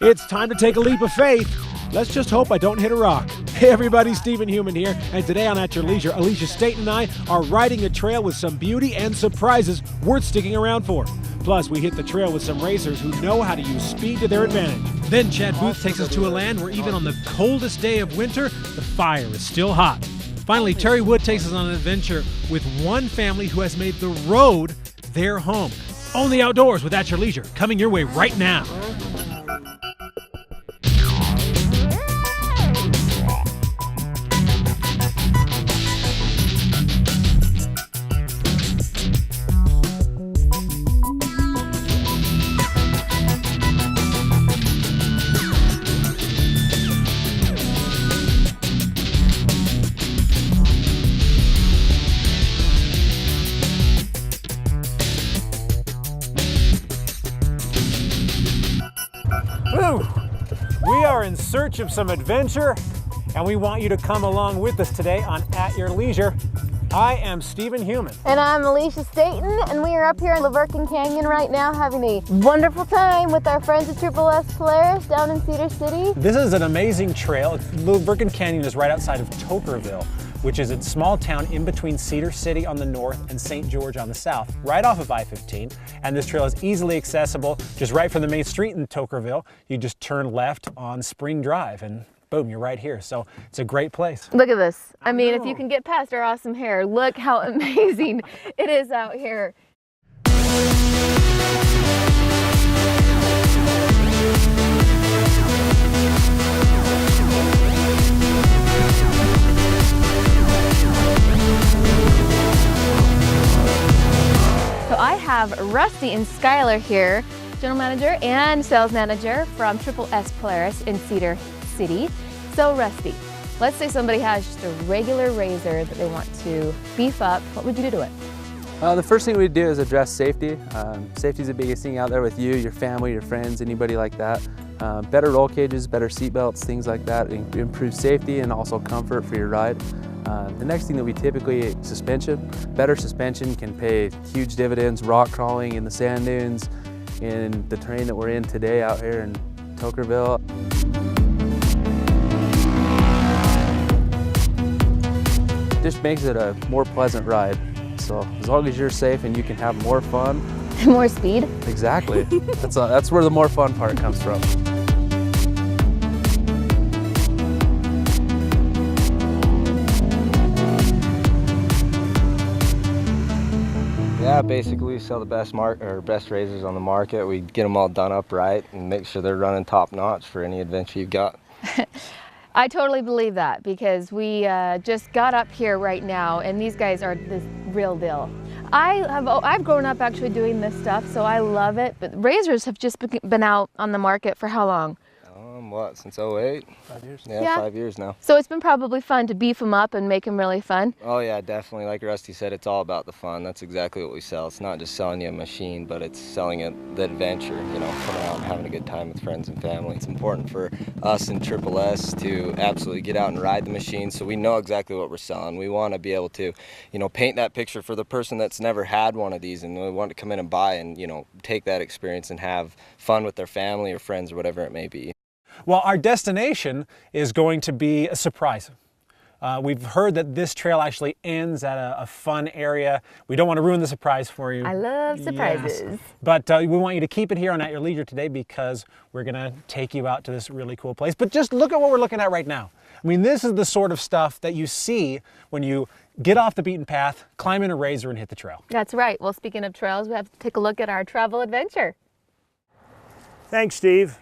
It's time to take a leap of faith. Let's just hope I don't hit a rock. Hey everybody, Stephen Human here, and today on At Your Leisure, Alisha Staten and I are riding a trail with some beauty and surprises worth sticking around for. Plus, we hit the trail with some racers who know how to use speed to their advantage. Then Chad Booth takes us to a land where even on the coldest day of winter, the fire is still hot. Finally, Terry Wood takes us on an adventure with one family who has made the road their home. Only outdoors with At Your Leisure, coming your way right now. We are in search of some adventure, and we want you to come along with us today on At Your Leisure. I am Stephen Human. And I'm Alisha Staten, and we are up here in the Verkin Canyon right now having a wonderful time with our friends at Triple S Polaris down in Cedar City. This is an amazing trail. The Verkin Canyon is right outside of Tokerville, which is a small town in between Cedar City on the north and St. George on the south, right off of I-15. And this trail is easily accessible, just right from the main street in Tokerville. You just turn left on Spring Drive and boom, you're right here. So it's a great place. Look at this. I mean, if you can get past our awesome hair, look how amazing it is out here. So I have Rusty and Skylar here, General Manager and Sales Manager from Triple S Polaris in Cedar City. So Rusty, let's say somebody has just a regular razor that they want to beef up. What would you do to it? The first thing we'd do is address safety. Safety is the biggest thing out there with you, your family, your friends, anybody like that. Better roll cages, better seat belts, things like that. Improve safety and also comfort for your ride. The next thing that we typically, suspension. Better suspension can pay huge dividends, rock crawling in the sand dunes, in the terrain that we're in today out here in Tokerville. Just makes it a more pleasant ride. So as long as you're safe and you can have more fun. More speed? Exactly. That's where the more fun part comes from. Yeah, basically we sell the best razors on the market. We get them all done up right and make sure they're running top notch for any adventure you've got. I totally believe that because we just got up here right now and these guys are the real deal. I've grown up actually doing this stuff, so I love it, but razors have just been out on the market for how long? What, since 08? 5 years. Yeah, 5 years now. So it's been probably fun to beef them up and make them really fun? Oh yeah, definitely. Like Rusty said, it's all about the fun. That's exactly what we sell. It's not just selling you a machine, but it's selling you the adventure, you know, coming out and having a good time with friends and family. It's important for us in Triple S to absolutely get out and ride the machine so we know exactly what we're selling. We want to be able to, you know, paint that picture for the person that's never had one of these and we want to come in and buy and, you know, take that experience and have fun with their family or friends or whatever it may be. Well, our destination is going to be a surprise. We've heard that this trail actually ends at a fun area. We don't want to ruin the surprise for you. I love surprises. Yes. But we want you to keep it here on At Your Leisure today because we're going to take you out to this really cool place. But just look at what we're looking at right now. I mean, this is the sort of stuff that you see when you get off the beaten path, climb in a razor, and hit the trail. That's right. Well, speaking of trails, we have to take a look at our travel adventure. Thanks, Steve.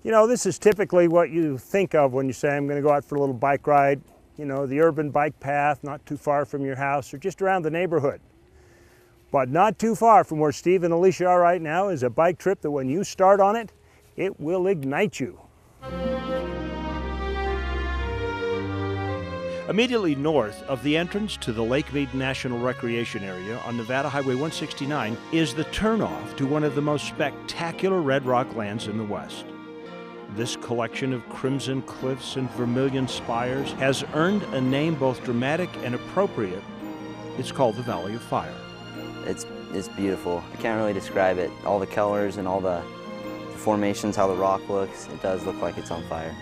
You know, this is typically what you think of when you say, I'm going to go out for a little bike ride. You know, the urban bike path, not too far from your house or just around the neighborhood. But not too far from where Steve and Alisha are right now is a bike trip that when you start on it, it will ignite you. Immediately north of the entrance to the Lake Mead National Recreation Area on Nevada Highway 169 is the turnoff to one of the most spectacular red rock lands in the West. This collection of crimson cliffs and vermilion spires has earned a name both dramatic and appropriate. It's called the Valley of Fire. It's beautiful. I can't really describe it. All the colors and all the formations, how the rock looks, it does look like it's on fire.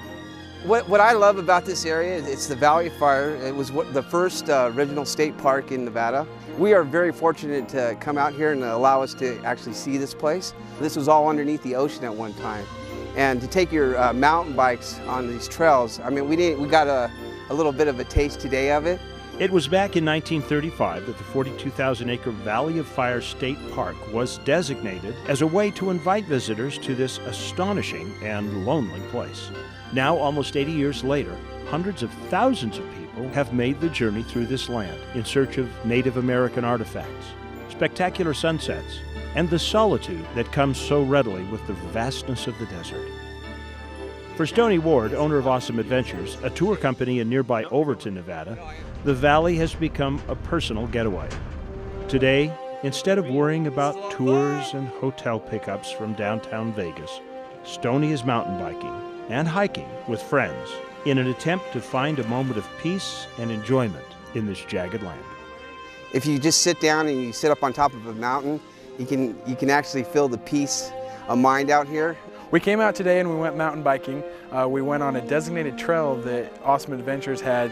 What I love about this area is it's the Valley of Fire. It was the first original state park in Nevada. We are very fortunate to come out here and allow us to actually see this place. This was all underneath the ocean at one time. And to take your mountain bikes on these trails, I mean, we got a little bit of a taste today of it. It was back in 1935 that the 42,000-acre Valley of Fire State Park was designated as a way to invite visitors to this astonishing and lonely place. Now, almost 80 years later, hundreds of thousands of people have made the journey through this land in search of Native American artifacts, spectacular sunsets, and the solitude that comes so readily with the vastness of the desert. For Stoney Ward, owner of Awesome Adventures, a tour company in nearby Overton, Nevada, the valley has become a personal getaway. Today, instead of worrying about tours and hotel pickups from downtown Vegas, Stoney is mountain biking and hiking with friends in an attempt to find a moment of peace and enjoyment in this jagged land. If you just sit down and you sit up on top of a mountain, you can actually feel the peace of mind out here. We came out today and we went mountain biking. We went on a designated trail that Awesome Adventures had,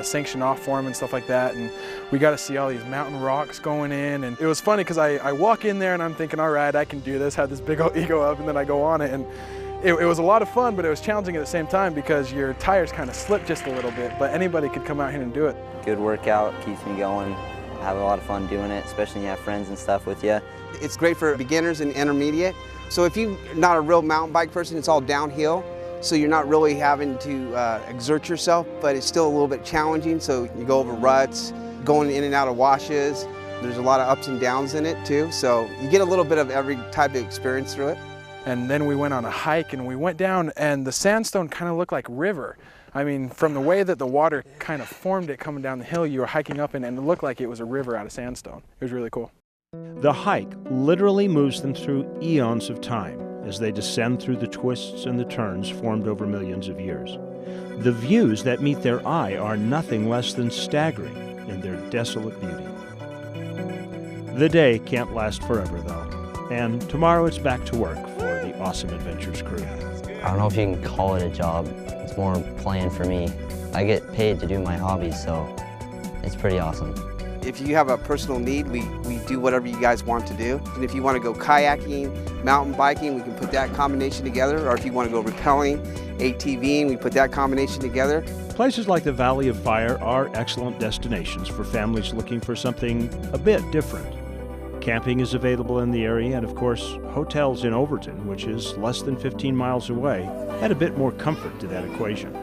sanctioned off for them and stuff like that. And we got to see all these mountain rocks going in. And it was funny because I walk in there and I'm thinking, all right, I can do this, have this big old ego up, and then I go on it. And it was a lot of fun, but it was challenging at the same time because your tires kind of slip just a little bit, but anybody could come out here and do it. Good workout, keeps me going. I have a lot of fun doing it, especially when you have friends and stuff with you. It's great for beginners and intermediate. So if you're not a real mountain bike person, it's all downhill. So you're not really having to exert yourself, but it's still a little bit challenging. So you go over ruts, going in and out of washes. There's a lot of ups and downs in it too. So you get a little bit of every type of experience through it. And then we went on a hike and we went down and the sandstone kind of looked like river. I mean, from the way that the water kind of formed it coming down the hill, you were hiking up and it looked like it was a river out of sandstone. It was really cool. The hike literally moves them through eons of time as they descend through the twists and the turns formed over millions of years. The views that meet their eye are nothing less than staggering in their desolate beauty. The day can't last forever, though, and tomorrow it's back to work for the Awesome Adventures crew. I don't know if you can call it a job. It's more playing for me. I get paid to do my hobbies, so it's pretty awesome. If you have a personal need, we do whatever you guys want to do. And if you want to go kayaking, mountain biking, we can put that combination together. Or if you want to go rappelling, ATVing, we put that combination together. Places like the Valley of Fire are excellent destinations for families looking for something a bit different. Camping is available in the area, and of course, hotels in Overton, which is less than 15 miles away, add a bit more comfort to that equation.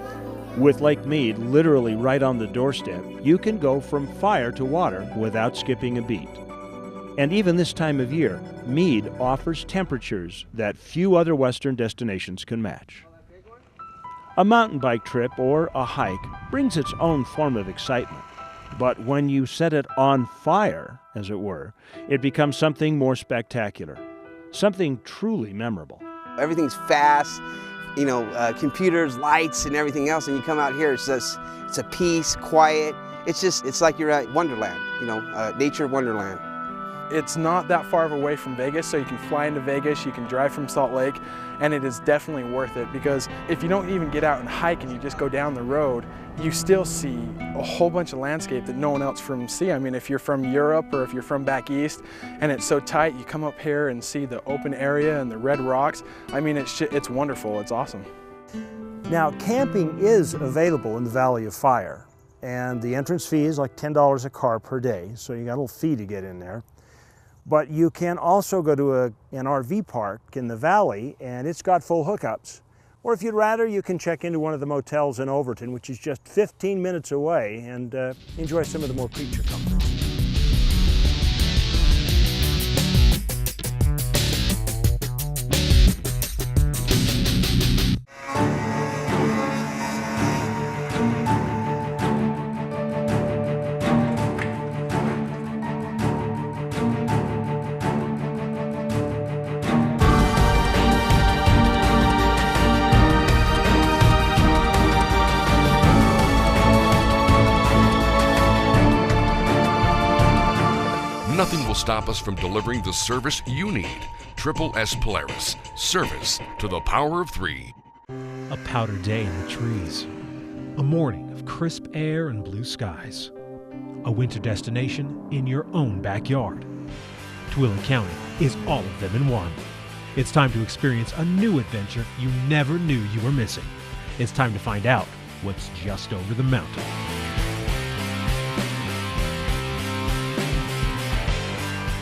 With Lake Mead literally right on the doorstep, you can go from fire to water without skipping a beat. And even this time of year, Mead offers temperatures that few other Western destinations can match. A mountain bike trip or a hike brings its own form of excitement. But when you set it on fire, as it were, it becomes something more spectacular, something truly memorable. Everything's fast, computers, lights, and everything else, and you come out here, it's a peace, quiet. It's like you're at Wonderland, nature Wonderland. It's not that far away from Vegas, so you can fly into Vegas, you can drive from Salt Lake, and it is definitely worth it because if you don't even get out and hike and you just go down the road, you still see a whole bunch of landscape that no one else from see. I mean, if you're from Europe or if you're from back east and it's so tight, you come up here and see the open area and the red rocks. I mean, it's wonderful, it's awesome. Now, camping is available in the Valley of Fire, and the entrance fee is like $10 a car per day, so you got a little fee to get in there. But you can also go to an RV park in the valley, and it's got full hookups. Or if you'd rather, you can check into one of the motels in Overton, which is just 15 minutes away, and enjoy some of the more creature comforts. Nothing will stop us from delivering the service you need. Triple S Polaris. Service to the power of 3. A powder day in the trees. A morning of crisp air and blue skies. A winter destination in your own backyard. Tooele County is all of them in one. It's time to experience a new adventure you never knew you were missing. It's time to find out what's just over the mountain.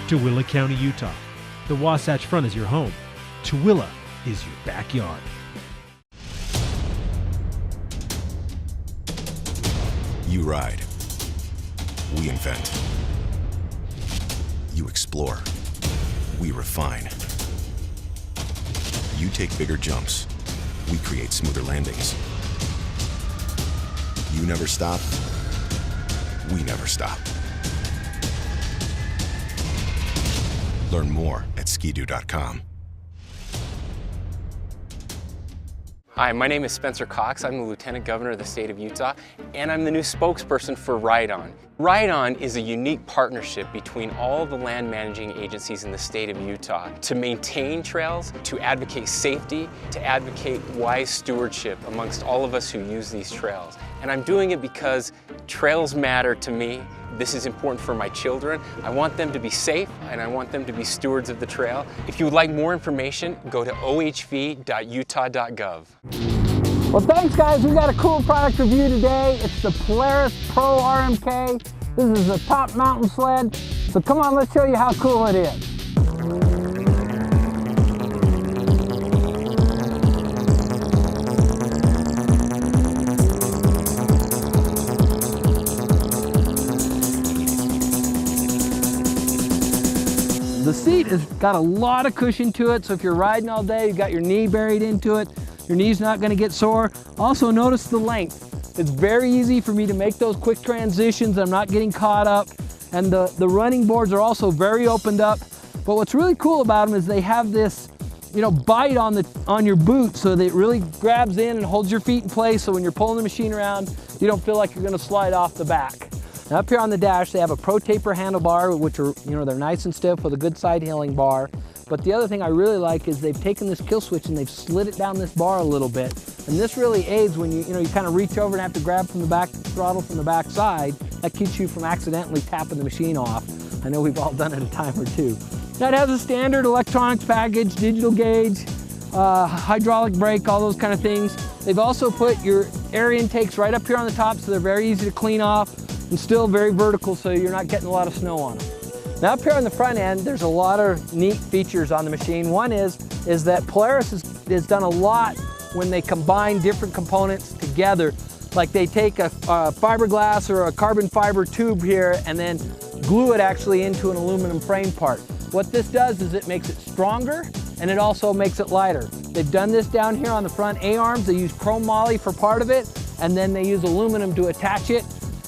Tooele County, Utah. The Wasatch Front is your home. Tooele is your backyard. You ride. We invent. You explore. We refine. You take bigger jumps. We create smoother landings. You never stop. We never stop. Learn more at skidoo.com. Hi, my name is Spencer Cox. I'm the Lieutenant Governor of the state of Utah, and I'm the new spokesperson for Ride On. Ride On is a unique partnership between all the land managing agencies in the state of Utah to maintain trails, to advocate safety, to advocate wise stewardship amongst all of us who use these trails. And I'm doing it because trails matter to me. This is important for my children. I want them to be safe and I want them to be stewards of the trail. If you would like more information, go to ohv.utah.gov. Well, thanks guys. We got a cool product review today. It's the Polaris Pro RMK. This is a top mountain sled. So come on, let's show you how cool it is. The seat has got a lot of cushion to it, so if you're riding all day, you've got your knee buried into it, your knee's not going to get sore. Also notice the length. It's very easy for me to make those quick transitions. I'm not getting caught up. And the running boards are also very opened up. But what's really cool about them is they have this, bite on your boot, so that it really grabs in and holds your feet in place, so when you're pulling the machine around, you don't feel like you're going to slide off the back. Now up here on the dash, they have a Pro Taper handlebar, which are, they're nice and stiff with a good side heeling bar. But the other thing I really like is they've taken this kill switch and they've slid it down this bar a little bit. And this really aids when you kind of reach over and have to grab from the back throttle from the back side. That keeps you from accidentally tapping the machine off. I know we've all done it a time or two. Now it has a standard electronics package, digital gauge, hydraulic brake, all those kind of things. They've also put your air intakes right up here on the top, so they're very easy to clean off and still very vertical, so you're not getting a lot of snow on them. Now up here on the front end, there's a lot of neat features on the machine. One is that Polaris has done a lot when they combine different components together. Like they take a fiberglass or a carbon fiber tube here and then glue it actually into an aluminum frame part. What this does is it makes it stronger and it also makes it lighter. They've done this down here on the front A-arms. They use chrome moly for part of it, and then they use aluminum to attach it.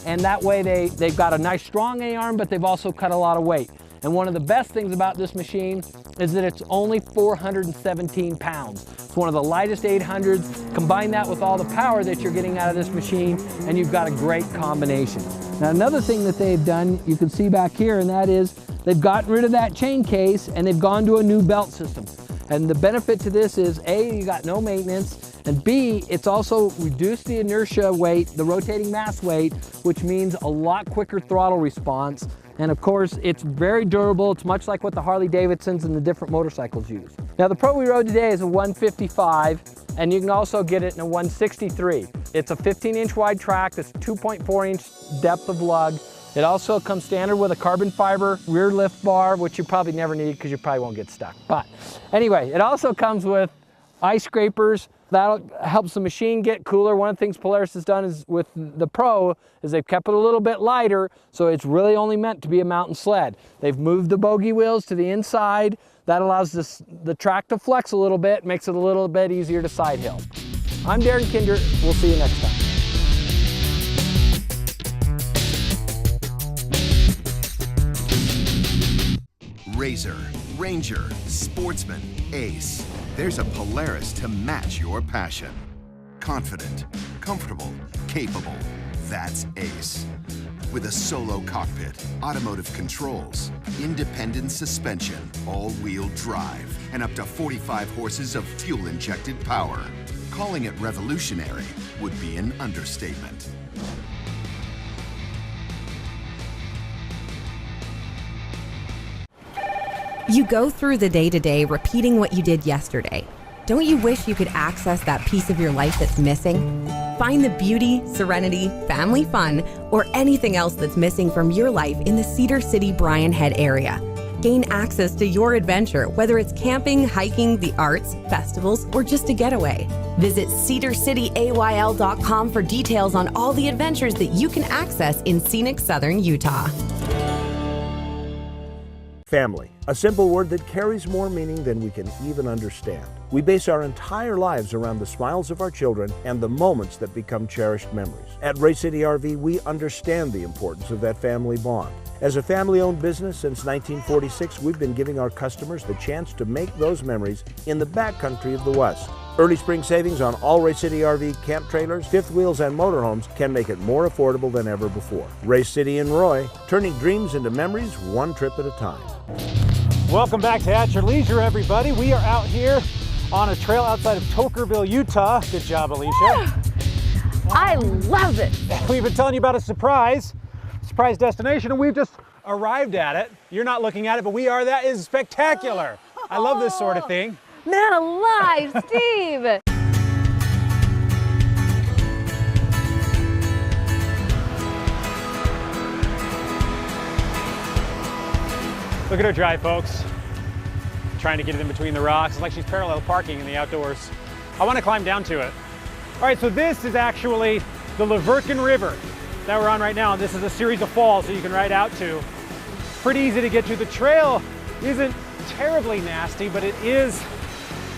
And that way they've got a nice strong A-arm, but they've also cut a lot of weight. And one of the best things about this machine is that it's only 417 pounds. It's one of the lightest 800s. Combine that with all the power that you're getting out of this machine, and you've got a great combination. Now another thing that they've done, you can see back here, and that is they've gotten rid of that chain case and they've gone to a new belt system. And the benefit to this is A, you got no maintenance, and B, it's also reduced the inertia weight, the rotating mass weight, which means a lot quicker throttle response. And of course, it's very durable. It's much like what the Harley Davidsons and the different motorcycles use. Now the Pro we rode today is a 155, and you can also get it in a 163. It's a 15-inch wide track, that's 2.4-inch depth of lug. It also comes standard with a carbon fiber rear lift bar, which you probably never need because you probably won't get stuck. But anyway, it also comes with ice scrapers. That helps the machine get cooler. One of the things Polaris has done is with the Pro is they've kept it a little bit lighter, so it's really only meant to be a mountain sled. They've moved the bogey wheels to the inside. That allows the track to flex a little bit, makes it a little bit easier to side hill. I'm Darren Kinder. We'll see you next time. Razor, Ranger, Sportsman, Ace. There's a Polaris to match your passion. Confident, comfortable, capable, That's Ace. With a solo cockpit, automotive controls, independent suspension, all-wheel drive, and up to 45 horses of fuel-injected power. Calling it revolutionary would be an understatement. You go through the day-to-day repeating what you did yesterday. Don't you wish you could access that piece of your life that's missing? Find the beauty, serenity, family fun, or anything else that's missing from your life in the Cedar City Bryan Head area. Gain access to your adventure, whether it's camping, hiking, the arts, festivals, or just a getaway. Visit cedarcityayl.com for details on all the adventures that you can access in scenic southern Utah. Family, a simple word that carries more meaning than we can even understand. We base our entire lives around the smiles of our children and the moments that become cherished memories. At Ray City RV, we understand the importance of that family bond. As a family-owned business since 1946, we've been giving our customers the chance to make those memories in the backcountry of the West. Early spring savings on all Ray City RV camp trailers, fifth wheels, and motorhomes can make it more affordable than ever before. Ray City and Roy, turning dreams into memories one trip at a time. Welcome back to At Your Leisure, everybody. We are out here on a trail outside of Tokerville, Utah. Good job, Alisha. I love it. We've been telling you about a surprise destination, and we've just arrived at it. You're not looking at it, but we are. That is spectacular. I love this sort of thing. Man alive, Steve! Look at her drive, folks. Trying to get it in between the rocks. It's like she's parallel parking in the outdoors. I want to climb down to it. All right, so this is actually the Verkin River that we're on right now, and this is a series of falls that you can ride out to. Pretty easy to get to. The trail isn't terribly nasty, but it is,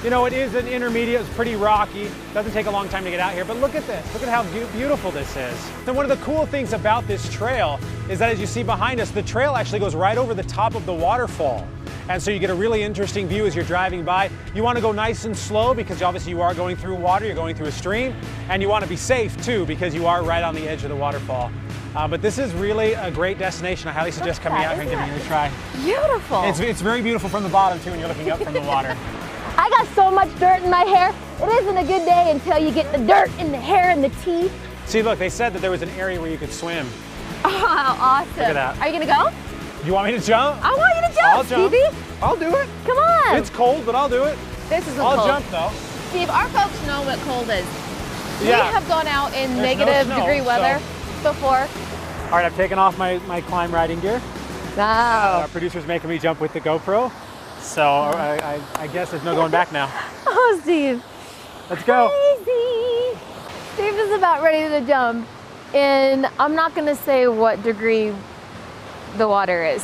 you know, it is an intermediate. It's pretty rocky. Doesn't take a long time to get out here, but look at this. Look at how beautiful this is. And one of the cool things about this trail is that, as you see behind us, the trail actually goes right over the top of the waterfall. And so you get a really interesting view as you're driving by. You want to go nice and slow because obviously you are going through water, you're going through a stream, and you want to be safe too because you are right on the edge of the waterfall. But this is really a great destination. I highly suggest coming out here and giving it a try. Beautiful. It's very beautiful from the bottom too when you're looking up from the water. I got so much dirt in my hair. It isn't a good day until you get the dirt in the hair and the teeth. See, look, they said that there was an area where you could swim. Oh, awesome. Look at that. Are you gonna go? You want me to jump? I want you to jump, Stevie. I'll do it. Come on. It's cold, but I'll do it. This isn't cold. I'll jump though. Steve, our folks know what cold is. Yeah. We have gone out in There's negative no degree snow, weather before. All right, I've taken off my climb riding gear. Wow. Our producer's making me jump with the GoPro. So I guess there's no going back now. Oh, Steve. Let's go. Crazy. Steve is about ready to jump. And I'm not gonna say what degree the water is.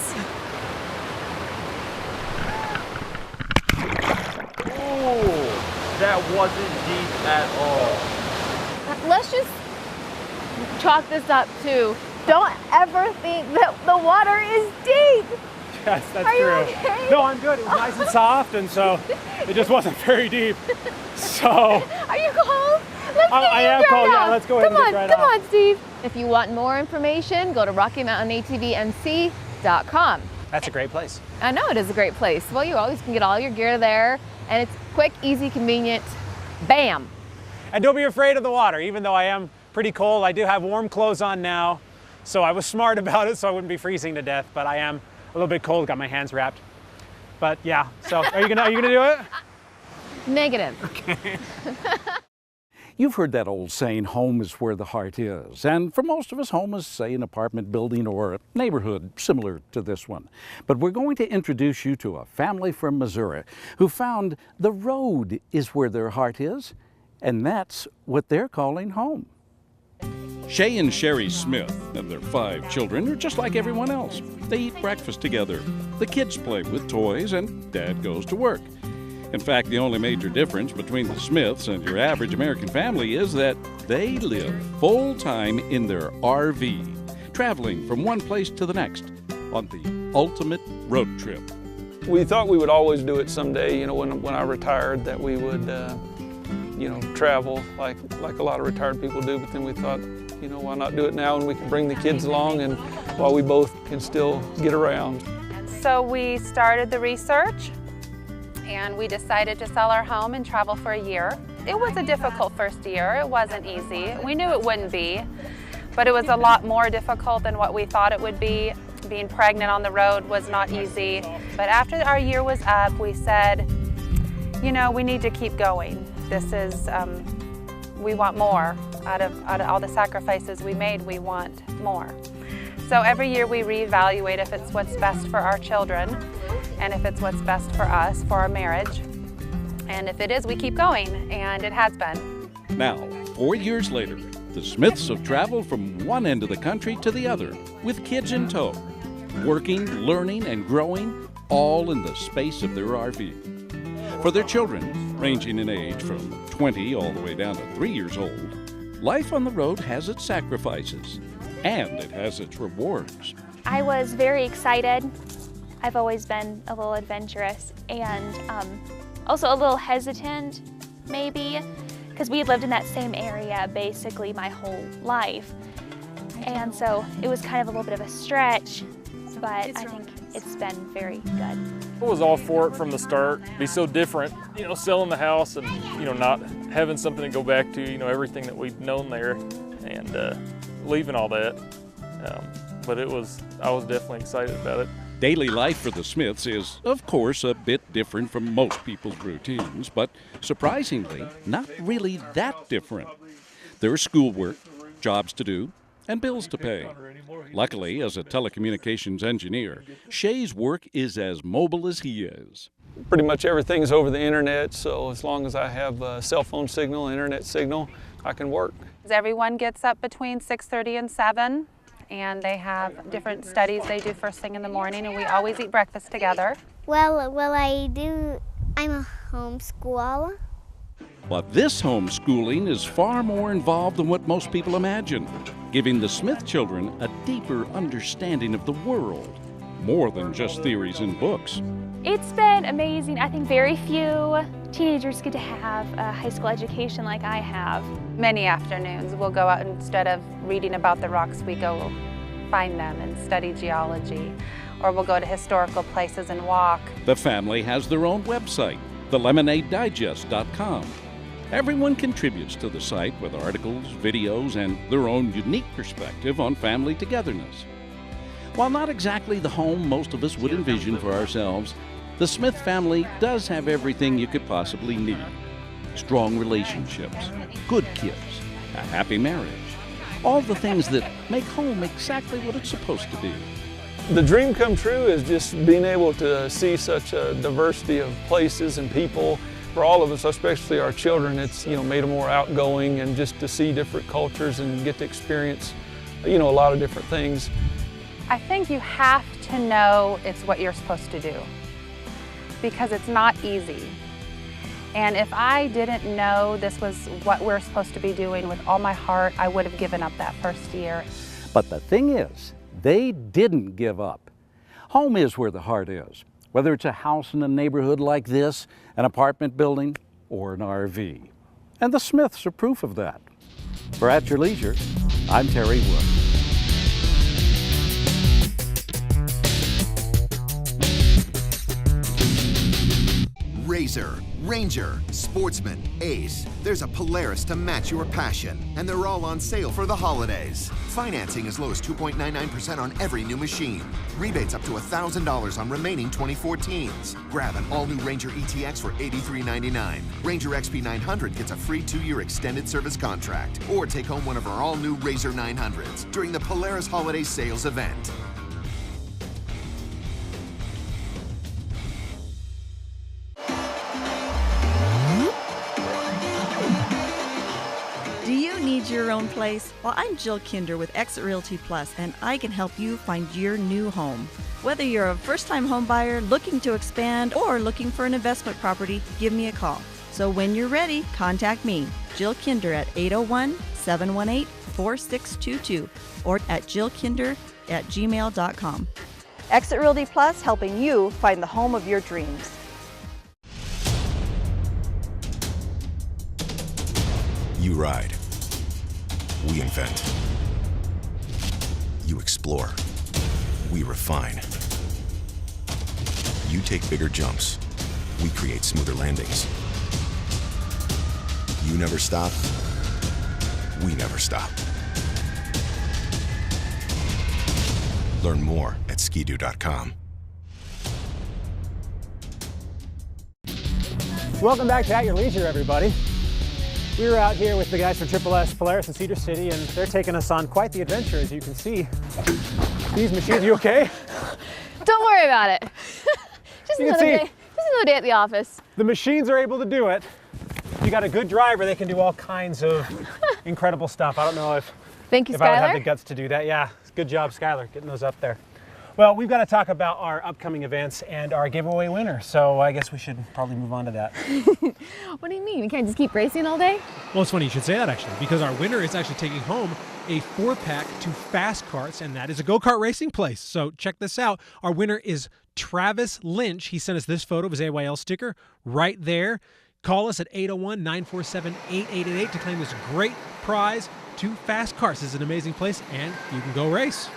Oh, that wasn't deep at all. Let's just chalk this up too. Don't ever think that the water is deep. Yes, that's Are you true. okay? No, I'm good. It was nice and soft, and so it just wasn't very deep. So. Are you cold? Let's I am cold. Yeah, let's go ahead and get dried off. Come on, Steve. If you want more information, go to RockyMountainATVMC.com. That's a great place. I know it is a great place. Well, you always can get all your gear there, and it's quick, easy, convenient. Bam. And don't be afraid of the water. Even though I am pretty cold, I do have warm clothes on now, so I was smart about it so I wouldn't be freezing to death, but I am a little bit cold, got my hands wrapped. But yeah, so are you gonna do it? Negative. Okay. You've heard that old saying, home is where the heart is. And for most of us, home is, say, an apartment building or a neighborhood similar to this one. But we're going to introduce you to a family from Missouri who found the road is where their heart is, and that's what they're calling home. Shay and Sherry Smith and their 5 children are just like everyone else. They eat breakfast together. The kids play with toys, and Dad goes to work. In fact, the only major difference between the Smiths and your average American family is that they live full-time in their RV, traveling from one place to the next on the ultimate road trip. We thought we would always do it someday, you know, when I retired, that we would, you know, travel like a lot of retired people do. But then we thought, you know, why not do it now when we can bring the kids along and while we both can still get around. So we started the research and we decided to sell our home and travel for a year. It was a difficult first year. It wasn't easy. We knew it wouldn't be, but it was a lot more difficult than what we thought it would be. Being pregnant on the road was not easy. But after our year was up, we said, you know, we need to keep going. This is, we want more. Out of all the sacrifices we made, we want more. So every year we reevaluate if it's what's best for our children and if it's what's best for us, for our marriage. And if it is, we keep going, and it has been. Now, 4 years later, the Smiths have traveled from one end of the country to the other with kids in tow, working, learning, and growing, all in the space of their RV. For their children, ranging in age from 20 all the way down to 3 years old, life on the road has its sacrifices, and it has its rewards. I was very excited. I've always been a little adventurous and also a little hesitant, maybe, because we had lived in that same area basically my whole life. And so it was kind of a little bit of a stretch, but I think it's been very good. I was all for it from the start. It'd be so different, you know, selling the house and, you know, not having something to go back to, you know, everything that we'd known there and leaving all that. But I was definitely excited about it. Daily life for the Smiths is, of course, a bit different from most people's routines, but surprisingly, not really that different. There's schoolwork, jobs to do, and bills to pay. Luckily, as a telecommunications engineer, Shay's work is as mobile as he is. Pretty much everything's over the internet, so as long as I have a cell phone signal, internet signal, I can work. Everyone gets up between 6:30 and 7, and they have different studies they do first thing in the morning, and we always eat breakfast together. Well, I'm a homeschooler. But this homeschooling is far more involved than what most people imagine, giving the Smith children a deeper understanding of the world, more than just theories in books. It's been amazing. I think very few teenagers get to have a high school education like I have. Many afternoons we'll go out, instead of reading about the rocks, we go find them and study geology, or we'll go to historical places and walk. The family has their own website, thelemonadedigest.com. Everyone contributes to the site with articles, videos, and their own unique perspective on family togetherness. While not exactly the home most of us would envision for ourselves, the Smith family does have everything you could possibly need. Strong relationships, good kids, a happy marriage, all the things that make home exactly what it's supposed to be. The dream come true is just being able to see such a diversity of places and people. For all of us, especially our children, it's, you know, made them more outgoing, and just to see different cultures and get to experience, you know, a lot of different things. I think you have to know it's what you're supposed to do, because it's not easy. And if I didn't know this was what we're supposed to be doing with all my heart, I would have given up that first year. But the thing is, they didn't give up. Home is where the heart is, whether it's a house in a neighborhood like this, an apartment building, or an RV. And the Smiths are proof of that. For At Your Leisure, I'm Terry Wood. Razor, Ranger, Sportsman, Ace. There's a Polaris to match your passion, and they're all on sale for the holidays. Financing as low as 2.99% on every new machine. Rebates up to $1,000 on remaining 2014s. Grab an all-new Ranger ETX for $83.99. Ranger XP 900 gets a free 2-year extended service contract. Or take home one of our all-new Razor 900s during the Polaris Holiday Sales event. Do you need your own place? Well, I'm Jill Kinder with Exit Realty Plus, and I can help you find your new home. Whether you're a first-time home buyer looking to expand or looking for an investment property, give me a call. So when you're ready, contact me, Jill Kinder, at 801-718-4622 or at jillkinder@gmail.com. Exit Realty Plus, helping you find the home of your dreams. You ride. We invent. You explore. We refine. You take bigger jumps. We create smoother landings. You never stop. We never stop. Learn more at skidoo.com. Welcome back to At Your Leisure, everybody. We were out here with the guys from Triple S Polaris in Cedar City, and they're taking us on quite the adventure, as you can see. These machines, you okay? Don't worry about it. Just another day at the office. The machines are able to do it. You got a good driver, they can do all kinds of incredible stuff. I don't know if I would have the guts to do that. Yeah, good job, Skylar, getting those up there. Well, we've got to talk about our upcoming events and our giveaway winner, so I guess we should probably move on to that. What do you mean? We can't just keep racing all day? Well, it's funny you should say that, actually, because our winner is actually taking home a 4-pack to Fast Karts, and that is a go-kart racing place. So check this out. Our winner is Travis Lynch. He sent us this photo of his AYL sticker right there. Call us at 801-947-8888 to claim this great prize to Fast Karts. This is an amazing place, and you can go race.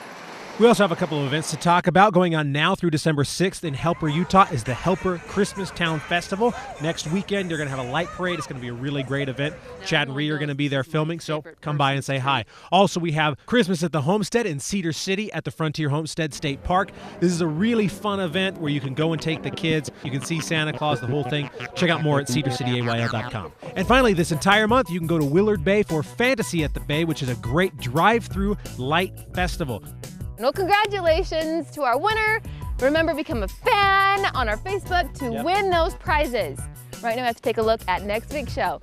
We also have a couple of events to talk about. Going on now through December 6th in Helper, Utah is the Helper Christmas Town Festival. Next weekend, you're going to have a light parade. It's going to be a really great event. Chad and Ree are going to be there filming, so come by and say hi. Also, we have Christmas at the Homestead in Cedar City at the Frontier Homestead State Park. This is a really fun event where you can go and take the kids. You can see Santa Claus, the whole thing. Check out more at cedarcityayl.com. And finally, this entire month, you can go to Willard Bay for Fantasy at the Bay, which is a great drive-through light festival. Well, congratulations to our winner. Remember, become a fan on our Facebook to win those prizes. Right now, we have to take a look at next week's show.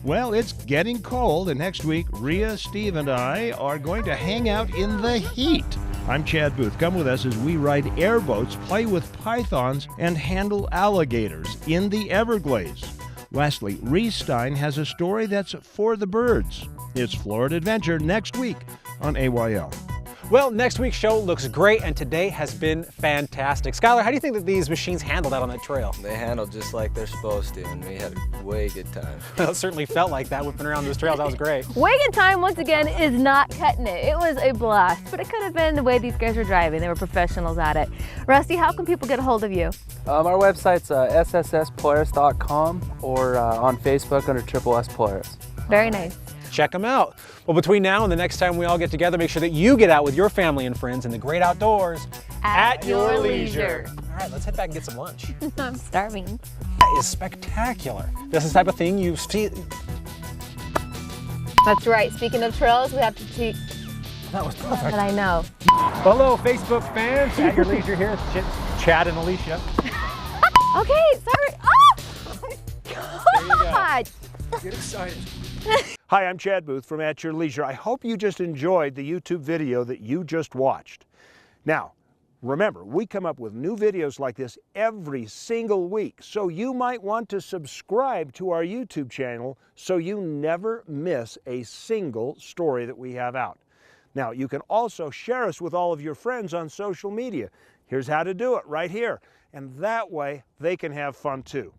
Well, it's getting cold, and next week, Rhea, Steve, and I are going to hang out in the heat. I'm Chad Booth. Come with us as we ride airboats, play with pythons, and handle alligators in the Everglades. Lastly, Rhea Stein has a story that's for the birds. It's Florida Adventure next week on AYL. Well, next week's show looks great, and today has been fantastic. Skylar, how do you think that these machines handled out on that trail? They handled just like they're supposed to, and we had a way good time. Well, it certainly felt like that whipping around those trails. That was great. Way good time, once again, is not cutting it. It was a blast, but it could have been the way these guys were driving. They were professionals at it. Rusty, how can people get a hold of you? Our website's ssspolaris.com or on Facebook under Triple S Polaris. Very nice. Check them out. Well, between now and the next time we all get together, make sure that you get out with your family and friends in the great outdoors at your leisure. All right, let's head back and get some lunch. I'm starving. That is spectacular. This is the type of thing you see. That's right. Speaking of trails, we have to see. That was perfect. But I know. Hello, Facebook fans. At your leisure here. Chad and Alicia. Okay, sorry. Oh my God. Get excited. Hi, I'm Chad Booth from At Your Leisure. I hope you just enjoyed the YouTube video that you just watched. Now, remember, we come up with new videos like this every single week, so you might want to subscribe to our YouTube channel so you never miss a single story that we have out. Now, you can also share us with all of your friends on social media. Here's how to do it right here, and that way they can have fun too.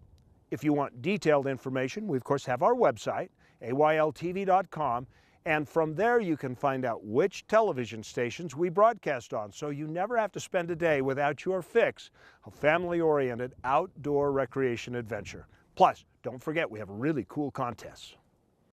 If you want detailed information, we of course have our website, AYLTV.com, and from there you can find out which television stations we broadcast on, so you never have to spend a day without your fix of family-oriented outdoor recreation adventure. Plus, don't forget we have really cool contests.